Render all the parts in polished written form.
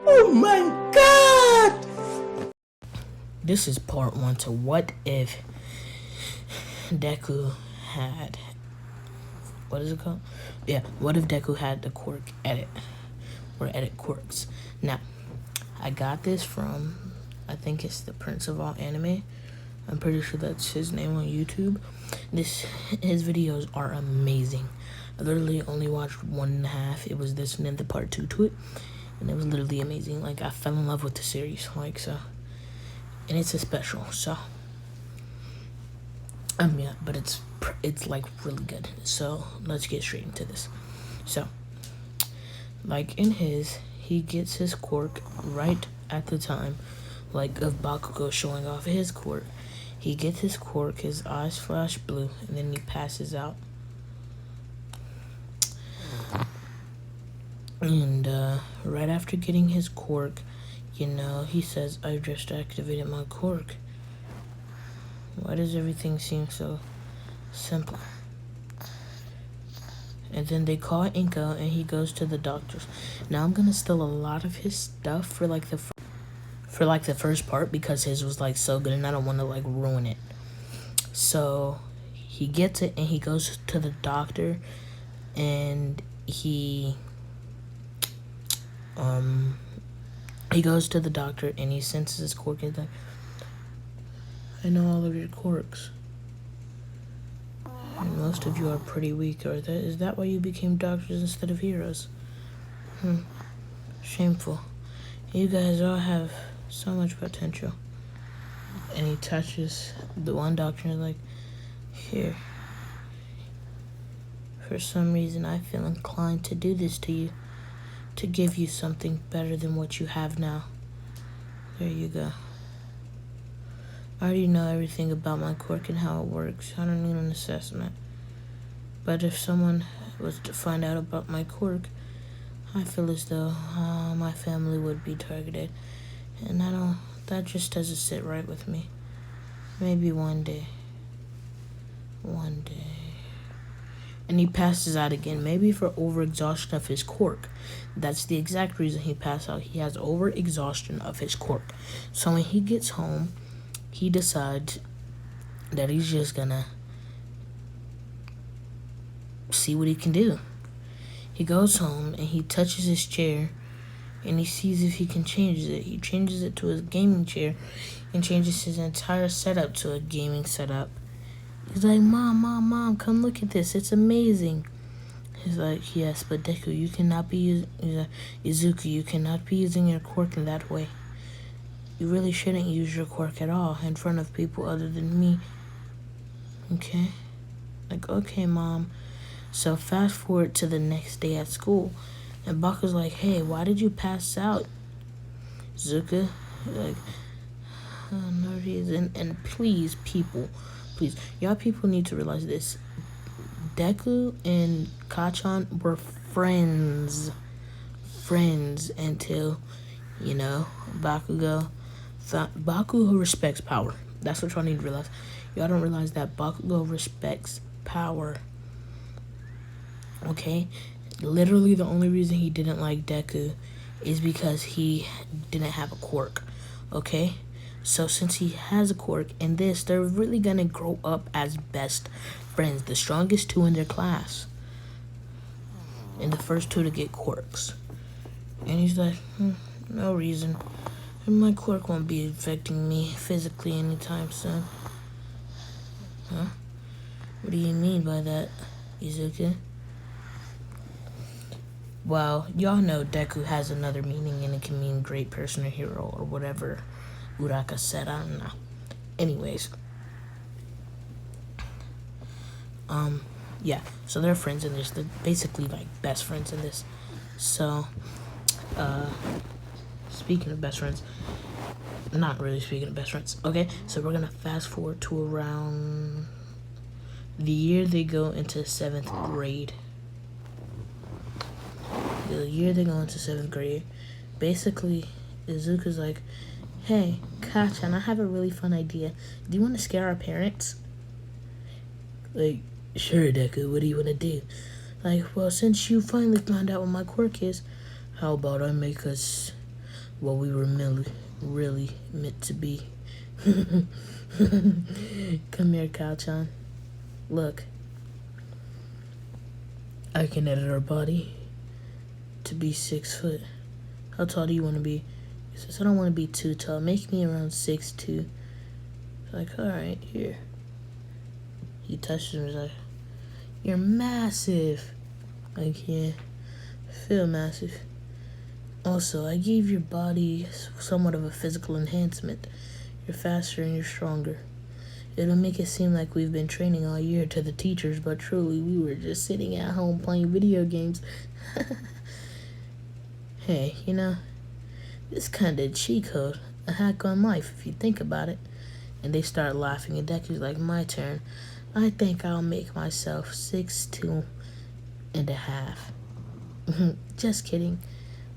Oh my god! This is part 1 to what if Deku had, what is it called? Yeah, what if Deku had the quirk edit, or edit quirks. Now, I got this from, I think it's the Prince of All Anime. I'm pretty sure that's his name on YouTube. His videos are amazing. I literally only watched 1.5. It was this and then the part 2 to it. And it was literally amazing. Like, I fell in love with the series. Like, so. And it's a special, so. Yeah, but it's like really good. So, let's get straight into this. So, like in his, he gets his quirk right at the time, like of Bakugo showing off his quirk. He gets his quirk, his eyes flash blue, and then he passes out. And right after getting his quirk, he says, "I just activated my quirk. Why does everything seem so simple?" And then they call Inko, and he goes to the doctors. Now I'm gonna steal a lot of his stuff for like the first part, because his was like so good and I don't want to like ruin it. So he gets it and he goes to the doctor, and he goes to the doctor and he senses his quirk and he's like, "I know all of your quirks. And most of you are pretty weak. Is that why you became doctors instead of heroes? Shameful. You guys all have so much potential." And he touches the one doctor and is like, "Here. For some reason, I feel inclined to do this to you, to give you something better than what you have now. There you go. I already know everything about my quirk and how it works. I don't need an assessment. But if someone was to find out about my quirk, I feel as though my family would be targeted. And that just doesn't sit right with me. Maybe one day. One day." And he passes out again, maybe for overexhaustion of his quirk. That's the exact reason he passed out. He has overexhaustion of his quirk. So when he gets home, he decides that he's just gonna see what he can do. He goes home and he touches his chair and he sees if he can change it. He changes it to his gaming chair and changes his entire setup to a gaming setup. He's like, Mom, come look at this. It's amazing." He's like, "Yes, but Deku, you cannot be using, Izuku, you cannot be using your quirk in that way. You really shouldn't use your quirk at all in front of people other than me. Okay?" Like, "Okay, Mom." So fast forward to the next day at school, and Baku's like, "Hey, why did you pass out, Zuka?" Like, "No reason." And please, y'all people need to realize this. Deku and Kachan were friends until, Bakugo thought Bakugo respects power. That's what y'all need to realize. Y'all don't realize that Bakugo respects power. Okay? Literally the only reason he didn't like Deku is because he didn't have a quirk. Okay? So since he has a quirk in this, they're really gonna grow up as best friends, the strongest two in their class, and the first two to get quirks. And he's like, "No reason. And my quirk won't be affecting me physically anytime soon." Huh? What do you mean by that, Izuku? Well, y'all know Deku has another meaning, and it can mean great person or hero or whatever Uraka said. I don't know. Anyways. Yeah, so they're friends in this. They're basically like best friends in this. So, speaking of best friends, not really speaking of best friends. Okay, so we're gonna fast forward to around the year they go into 7th grade. The year they go into 7th grade, basically, Izuku's like, "Hey, Kachan, I have a really fun idea. Do you want to scare our parents?" Like, "Sure, Deku, what do you want to do?" Like, "Well, since you finally found out what my quirk is, how about I make us what we were really meant to be. Come here, Kao-chan. Look. I can edit our body to be 6 foot. How tall do you want to be? He says, I don't want to be too tall. Make me around 6'2". Like, alright, here. He touches him. He's like, you're massive. Like, yeah, I feel massive. Also, I gave your body somewhat of a physical enhancement. You're faster and you're stronger. It'll make it seem like we've been training all year to the teachers, but truly we were just sitting at home playing video games. Hey, you know, this kind of cheat code, a hack on life if you think about it. And they start laughing, and Deku's like, my turn. I think I'll make myself 6'2 and a half. Just kidding.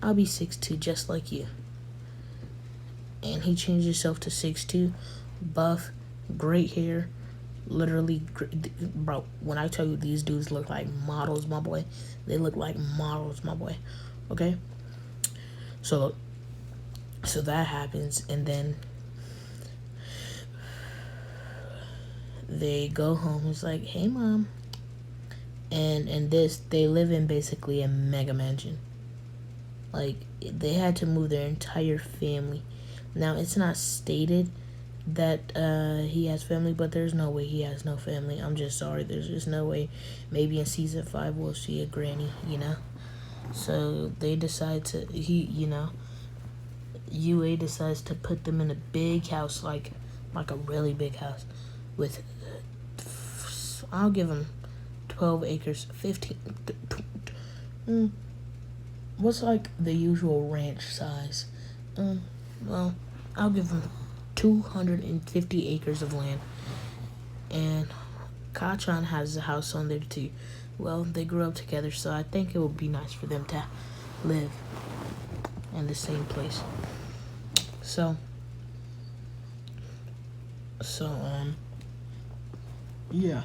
I'll be 6'2 just like you. And he changed himself to 6'2, buff, great hair, literally, bro, when I tell you these dudes look like models, my boy, they look like models, my boy, okay? So that happens, and then they go home. It's like, hey, Mom. And they live in basically a mega mansion. Like, they had to move their entire family. Now, it's not stated that he has family, but there's no way he has no family. I'm just sorry. There's just no way. Maybe in season 5 we'll see a granny, you know? So they decide to, UA decides to put them in a big house, like a really big house with, I'll give them 12 acres, 15, what's like the usual ranch size? Well, I'll give them 250 acres of land. And Kachan has a house on there too. Well, they grew up together, so I think it would be nice for them to live in the same place. So yeah.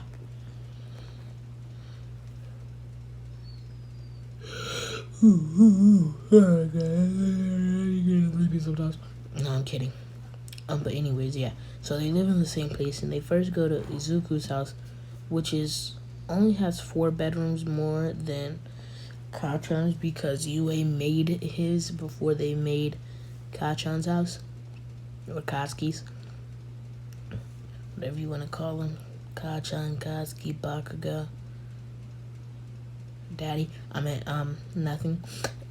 Sometimes. No, I'm kidding. But anyways, yeah. So they live in the same place, and they first go to Izuku's house, which only has 4 bedrooms more than Kachan's, because UA made his before they made Kachan's house, or Katsuki's, whatever you want to call him. Kachan, Katsuki, Bakuga, Daddy. I mean, nothing.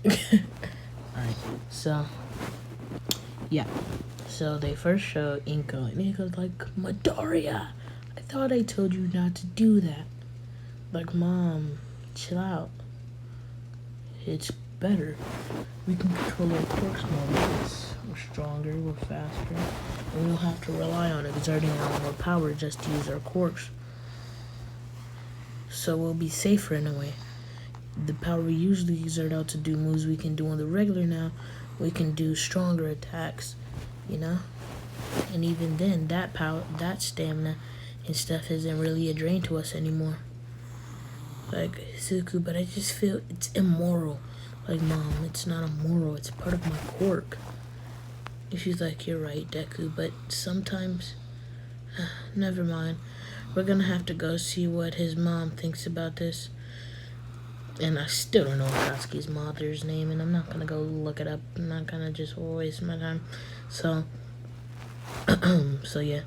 Alright, so yeah. So they first show Inko, and Inko's like, Midoriya, I thought I told you not to do that. Like, Mom, chill out. It's better. We can control our quirks more because we're stronger, we're faster, and we don't have to rely on exerting our more power just to use our quirks. So we'll be safer in a way. The power we usually exert out to do moves we can do on the regular now, we can do stronger attacks, you know? And even then, that power, that stamina and stuff isn't really a drain to us anymore. Like, Izuku, but I just feel it's immoral. Like, Mom, it's not immoral, it's part of my quirk. And she's like, you're right, Deku, but sometimes, never mind. We're gonna have to go see what his mom thinks about this. And I still don't know Katsuki's mother's name, and I'm not gonna go look it up. I'm not gonna just waste my time. So, so yeah.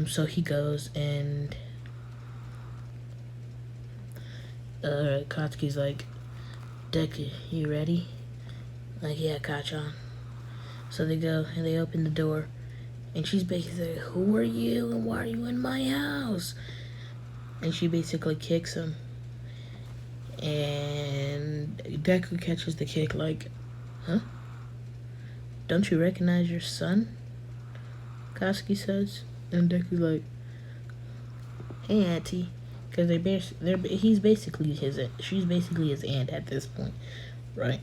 So he goes, and Katsuki's like, Deku, you ready? Like, yeah, Kachan. So they go, and they open the door, and she's basically like, who are you, and why are you in my house? And she basically kicks him. And Deku catches the kick like, huh? Don't you recognize your son? Katsuki says. And Deku's like, hey, Auntie. Because she's basically his aunt at this point, right?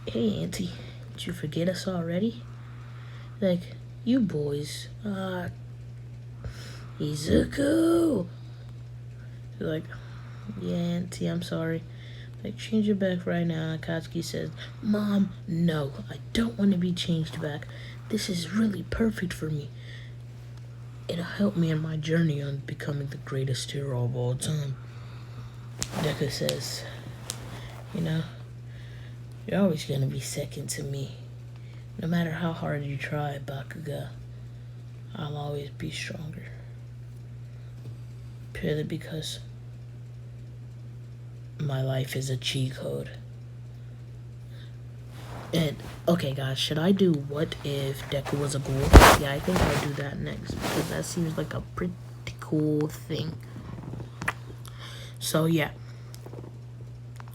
Hey, Auntie, did you forget us already? Like, you boys, Izuku! She's like, yeah, Auntie, I'm sorry. Like, change it back right now. Akatsuki says, Mom, no, I don't want to be changed back. This is really perfect for me. It'll help me in my journey on becoming the greatest hero of all time. Deku says, you know, you're always going to be second to me. No matter how hard you try, Bakuga, I'll always be stronger. Purely because my life is a cheat code. And, okay guys, should I do what if Deku was a ghoul? Yeah, I think I'll do that next, because that seems like a pretty cool thing. So, yeah.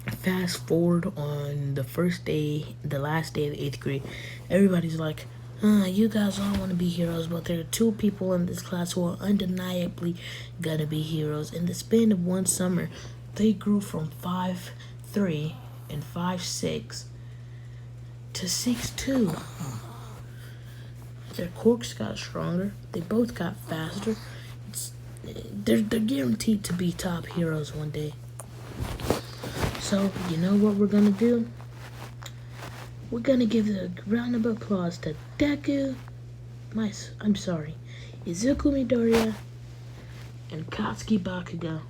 Fast forward on the first day, the last day of the 8th grade, everybody's like, you guys all want to be heroes, but there are 2 people in this class who are undeniably gonna be heroes. In the span of one summer, they grew from 5'3" and 5'6" to 6'2". Their quirks got stronger. They both got faster. They're guaranteed to be top heroes one day. So, you know what we're gonna do? We're gonna give a round of applause to Deku, Izuku Midoriya, and Katsuki Bakugo.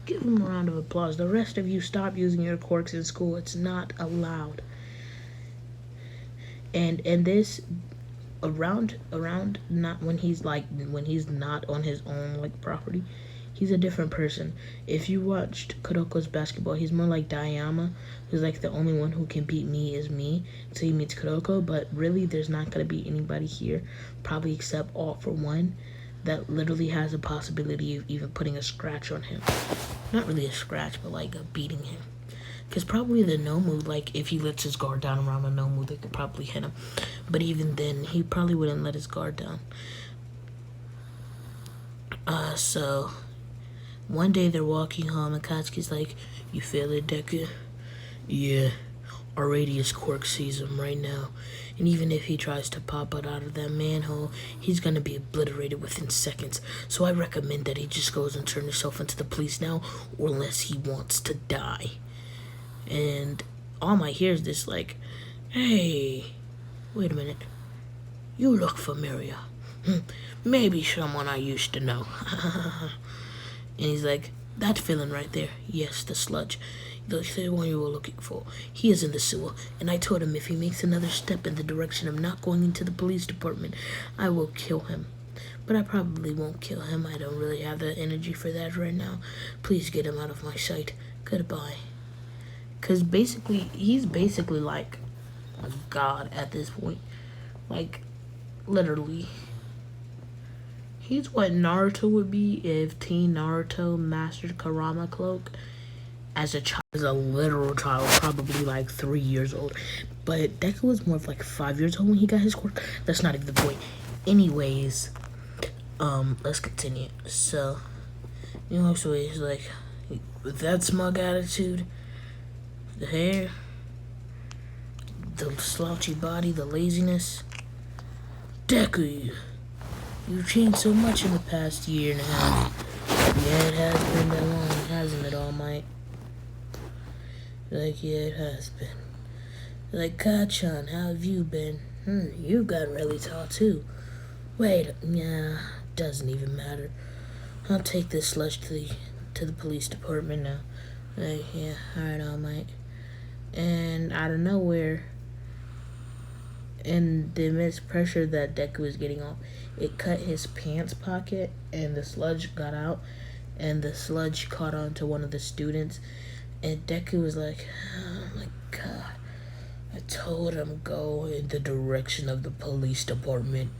Give them a round of applause. The rest of you, stop using your quirks in school. It's not allowed. And this around not when he's not on his own property, he's a different person. If you watched Kuroko's basketball, he's more like Daiyama, who's like the only one who can beat me is me until he meets Kuroko. But really, there's not gonna be anybody here, probably except All For One, that literally has a possibility of even putting a scratch on him. Not really a scratch, but like a beating him. Because probably the Nomu, like if he lets his guard down around the Nomu, they could probably hit him. But even then, he probably wouldn't let his guard down. So one day they're walking home and Katsuki's like, you feel it, Deku? Yeah. Our radius quirk sees him right now. And even if he tries to pop out of that manhole, he's gonna be obliterated within seconds. So I recommend that he just goes and turn himself into the police now, or unless he wants to die. And All Might hears this like, hey, wait a minute. You look familiar. Maybe someone I used to know. And he's like, that villain right there. Yes, the sludge. The one you were looking for. He is in the sewer, and I told him if he makes another step in the direction of not going into the police department, I will kill him. But I probably won't kill him. I don't really have the energy for that right now. Please get him out of my sight. Goodbye. Because basically, he's basically like a god at this point. Like, literally. He's what Naruto would be if Teen Naruto mastered Kurama Cloak as a child, as a literal child, probably like 3 years old. But Deku was more of like 5 years old when he got his quirk. That's not even the point. Anyways, let's continue. So, so he's like, with that smug attitude, the hair, the slouchy body, the laziness. Deku, you've changed so much in the past year and a half. Yeah, it has been that long, hasn't it, All Might? Like, yeah, it has been. Like, Kachan, how have you been? You've gotten really tall, too. Wait, yeah, doesn't even matter. I'll take this slush to the police department now. Like, yeah, alright, All Might. And out of nowhere, and the immense pressure that Deku was getting off, it cut his pants pocket, and the sludge got out, and the sludge caught on to one of the students, and Deku was like, oh my god, I told him go in the direction of the police department.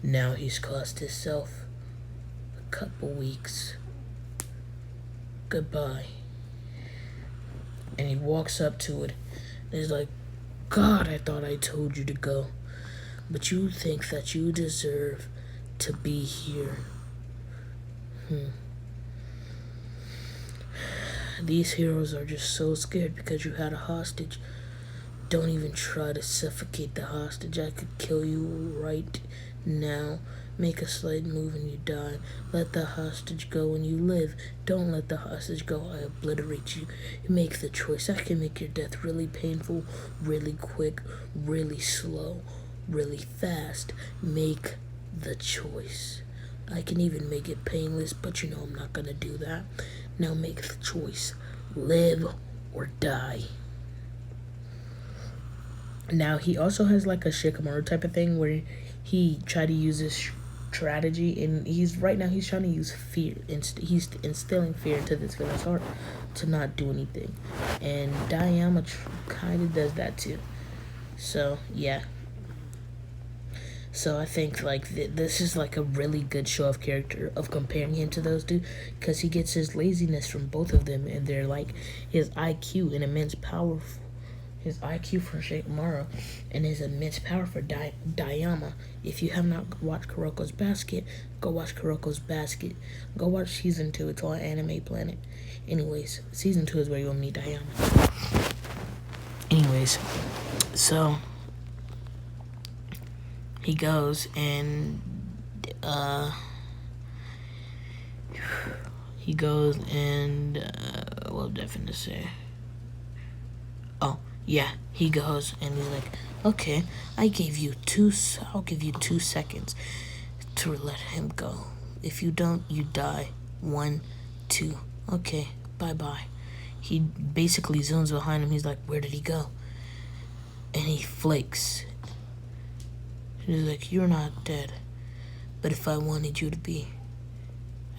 Now he's cost himself a couple weeks. Goodbye. And he walks up to it, and he's like, God, I thought I told you to go, but you think that you deserve to be here. These heroes are just so scared because you had a hostage. Don't even try to suffocate the hostage. I could kill you right now. Make a slight move and you die. Let the hostage go and you live. Don't let the hostage go, I obliterate you. Make the choice. I can make your death really painful, really quick, really slow, really fast. Make the choice. I can even make it painless, but you know I'm not gonna do that. Now make the choice. Live or die. Now he also has like a Shikamaru type of thing where he tried to use this strategy, and he's trying to use fear, and he's instilling fear into this villain's heart to not do anything. And Dayama kind of does that too. So yeah. So I think like this is like a really good show of character of comparing him to those two, because he gets his laziness from both of them, and they're like his IQ and immense power. His IQ for Shikamaru and his immense power for Dayama. If you have not watched Kuroko's Basket, go watch Kuroko's Basket. Go watch season 2. It's on Anime Planet. Anyways, season 2 is where you'll meet Dayama. Anyways, so he goes and what did I finna say? Oh. Yeah, he goes and he's like, okay, I'll give you 2 seconds to let him go. If you don't, you die. 1, 2, okay, bye-bye. He basically zooms behind him. He's like, where did he go? And he flakes. He's like, you're not dead. But if I wanted you to be,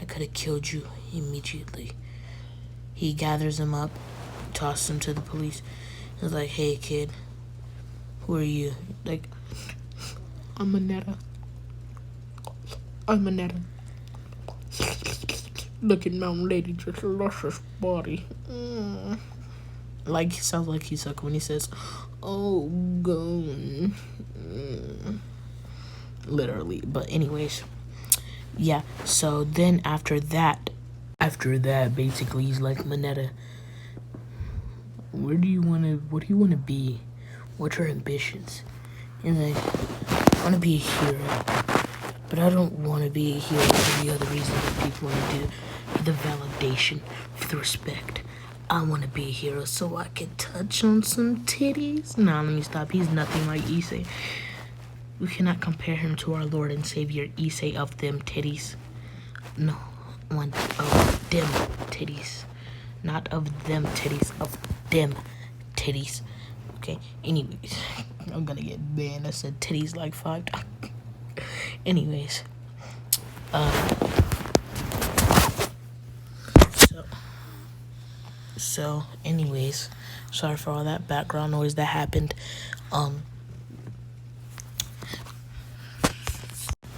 I could have killed you immediately. He gathers him up, tosses him to the police. He's like, hey kid, who are you? Like, I'm Mineta. Look at mountain lady, just luscious body. Like, he sounds like he's suck when he says, oh, gone. Literally. But anyways, yeah. So then after that, basically he's like, Mineta, what do you want to be? What's your ambitions? And like, I want to be a hero, but I don't want to be a hero for the other reason that people want to do, the validation, the respect. I want to be a hero so I can touch on some titties. Nah, let me stop. He's nothing like Issei. We cannot compare him to our Lord and Savior Issei of them titties. No, one of them titties. Not of them titties, of them titties. Okay, anyways, I'm gonna get banned. I said titties like 5 times. Anyways, so anyways, sorry for all that background noise that happened.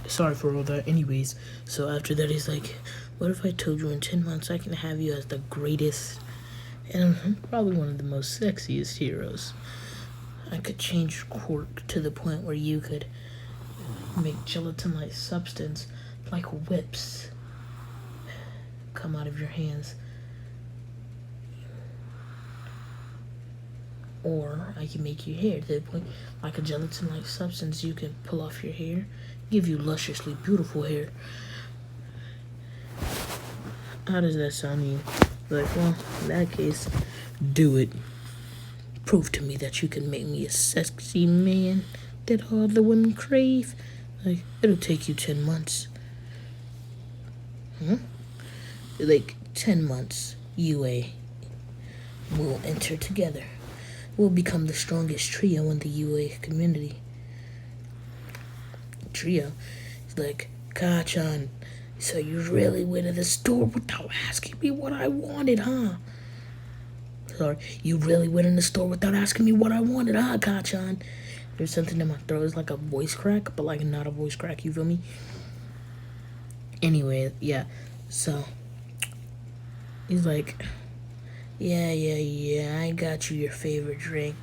Sorry for all that. Anyways, so after that, he's like, what if I told you in 10 months I can have you as the greatest and probably one of the most sexiest heroes? I could change your quirk to the point where you could make gelatin-like substance like whips come out of your hands. Or I can make your hair to the point like a gelatin-like substance you can pull off your hair, give you lusciously beautiful hair. How does that sound to you? Like, well, in that case, do it. Prove to me that you can make me a sexy man that all the women crave. Like, it'll take you 10 months. Like, 10 months, UA will enter together. We'll become the strongest trio in the UA community. Trio is like, Kachan, so you really went to the store without asking me what I wanted, huh? Sorry, you really went in the store without asking me what I wanted, huh, Kachan? There's something in my throat. It's like a voice crack, but like not a voice crack, you feel me? Anyway, yeah, so he's like, yeah, I got you your favorite drink.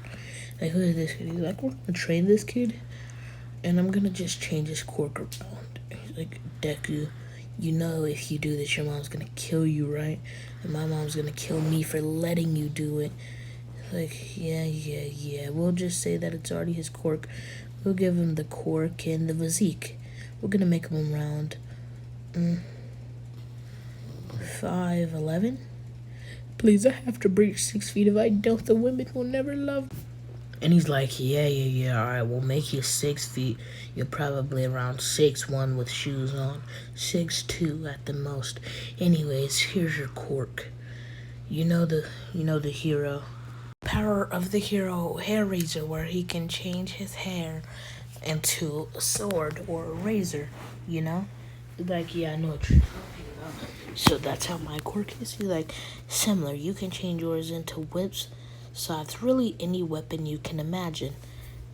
Like, who is this kid? He's like, we're gonna train this kid, and I'm gonna just change his quirk around. He's like, Deku, you know if you do this, your mom's gonna kill you, right? And my mom's gonna kill me for letting you do it. Like, yeah, we'll just say that it's already his quirk. We'll give him the quirk and the physique. We're gonna make him around 5'11". Please, I have to breach 6 feet. If I don't, the women will never love me. And he's like, yeah, alright, we'll make you 6 feet. You're probably around 6'1" with shoes on. 6'2" at the most. Anyways, here's your quirk. You know the hero. Power of the hero hair razor, where he can change his hair into a sword or a razor, you know? Like, yeah, I know what you're talking about. So that's how my quirk is. He's like, similar. You can change yours into whips, scythes, really any weapon you can imagine.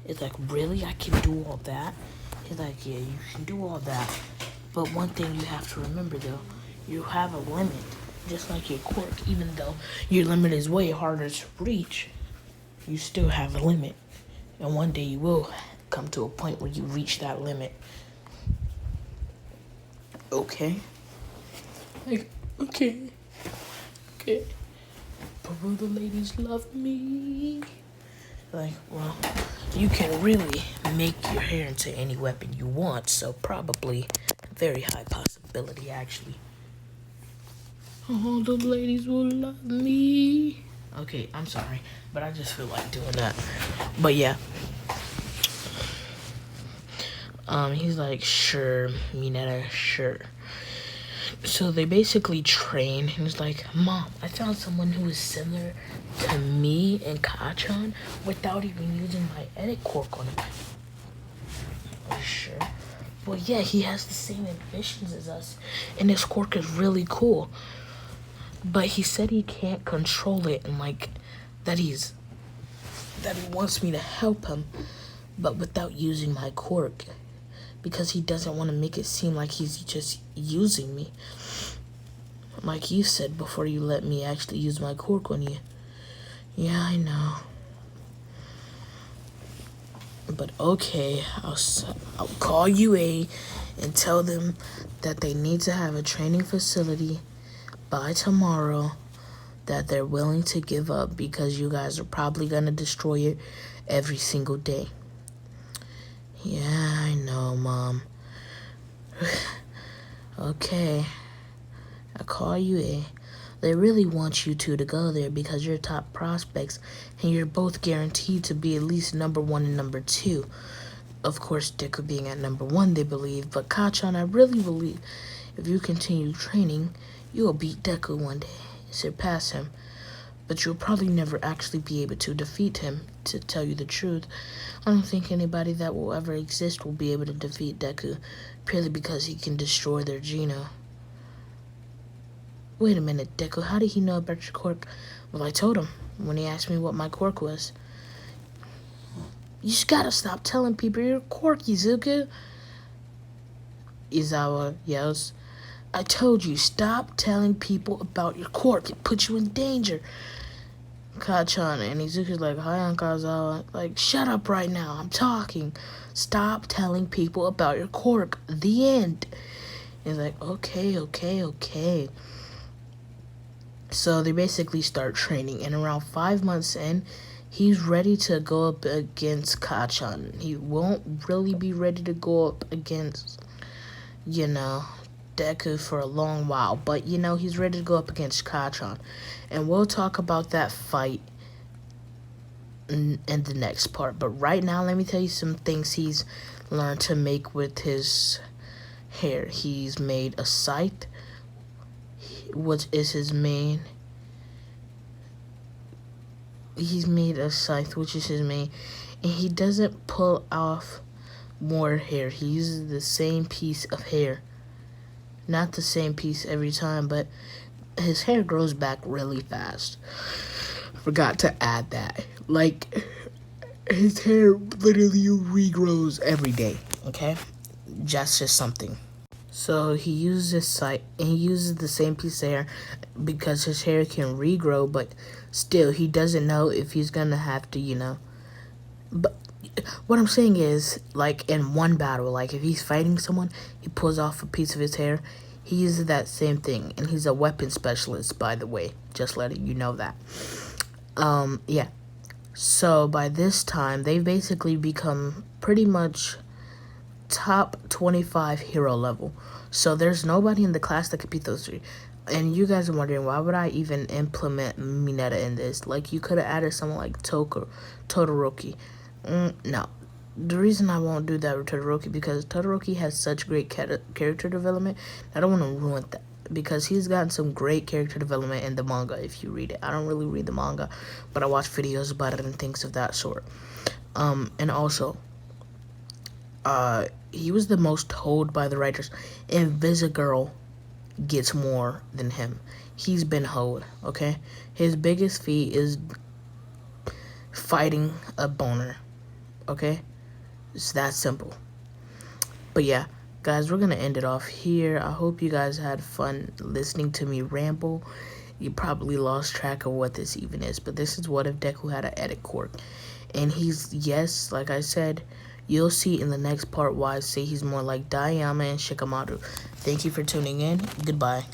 It's like, really? I can do all that? He's like, yeah, you can do all that. But one thing you have to remember, though, you have a limit. Just like your quirk, even though your limit is way harder to reach, you still have a limit. And one day you will come to a point where you reach that limit. Okay? Like, okay. But will the ladies love me? Like, well, you can really make your hair into any weapon you want, so probably a very high possibility, actually. Oh, the ladies will love me. Okay, I'm sorry, but I just feel like doing that. But yeah. He's like, sure, Minetta, sure. So they basically train, and he's like, Mom, I found someone who is similar to me and Kachan without even using my edit quirk on it. Are you sure? Well, yeah, he has the same ambitions as us, and his quirk is really cool. But he said he can't control it, and like that he wants me to help him, but without using my quirk, because he doesn't want to make it seem like he's just using me. Like you said before you let me actually use my quirk on you. Yeah, I know. But okay, I'll call UA and tell them that they need to have a training facility by tomorrow that they're willing to give up, because you guys are probably gonna destroy it every single day. Yeah, I know, Mom. Okay, I'll call UA. They really want you two to go there because you're top prospects and you're both guaranteed to be at least number 1 and number 2. Of course, Deku being at number 1, they believe, but Kachan, I really believe if you continue training, you will beat Deku one day, surpass him. But you'll probably never actually be able to defeat him, to tell you the truth. I don't think anybody that will ever exist will be able to defeat Deku, purely because he can destroy their Geno. Wait a minute, Deku, how did he know about your quirk? Well, I told him when he asked me what my quirk was. You just gotta stop telling people your quirk, Izuku. Izawa yells. I told you, stop telling people about your quirk. It puts you in danger. Kachan and Izuku's like, hi, Uncle Izawa. Like, shut up right now. I'm talking. Stop telling people about your quirk. The end. He's like, okay. So they basically start training, and around 5 months in, he's ready to go up against Kachan. He won't really be ready to go up against, Deku for a long while, but he's ready to go up against Kachan, and we'll talk about that fight in the next part. But right now, let me tell you some things he's learned to make with his hair. He's made a scythe, which is his main. He's made a scythe, which is his main, and he doesn't pull off more hair. He uses the same piece of hair. Not the same piece every time, but his hair grows back really fast. Forgot to add that. Like, his hair literally regrows every day, okay? That's just something. So he uses his scythe, and he uses the same piece of hair because his hair can regrow, but still, he doesn't know if he's gonna have to, But what I'm saying is, like, in one battle, like, if he's fighting someone, he pulls off a piece of his hair, he uses that same thing, and he's a weapon specialist, by the way, just letting you know that. Yeah. So by this time, they've basically become pretty much top 25 hero level. So there's nobody in the class that could beat those three. And you guys are wondering, why would I even implement Mineta in this? Like, you could have added someone like Todoroki. No. The reason I won't do that with Todoroki, because Todoroki has such great character development. I don't want to ruin that, because he's gotten some great character development in the manga if you read it. I don't really read the manga, but I watch videos about it and things of that sort. And also, he was the most told by the writers. Invisigirl gets more than him. He's been hoed, okay? His biggest feat is fighting a boner, okay? It's that simple. But yeah, guys, we're gonna end it off here. I hope you guys had fun listening to me ramble. You probably lost track of what this even is, but this is what if Deku had an edit quirk. And he's, yes, like I said, you'll see in the next part why I say he's more like Daiyama and Shikamaru. Thank you for tuning in. Goodbye.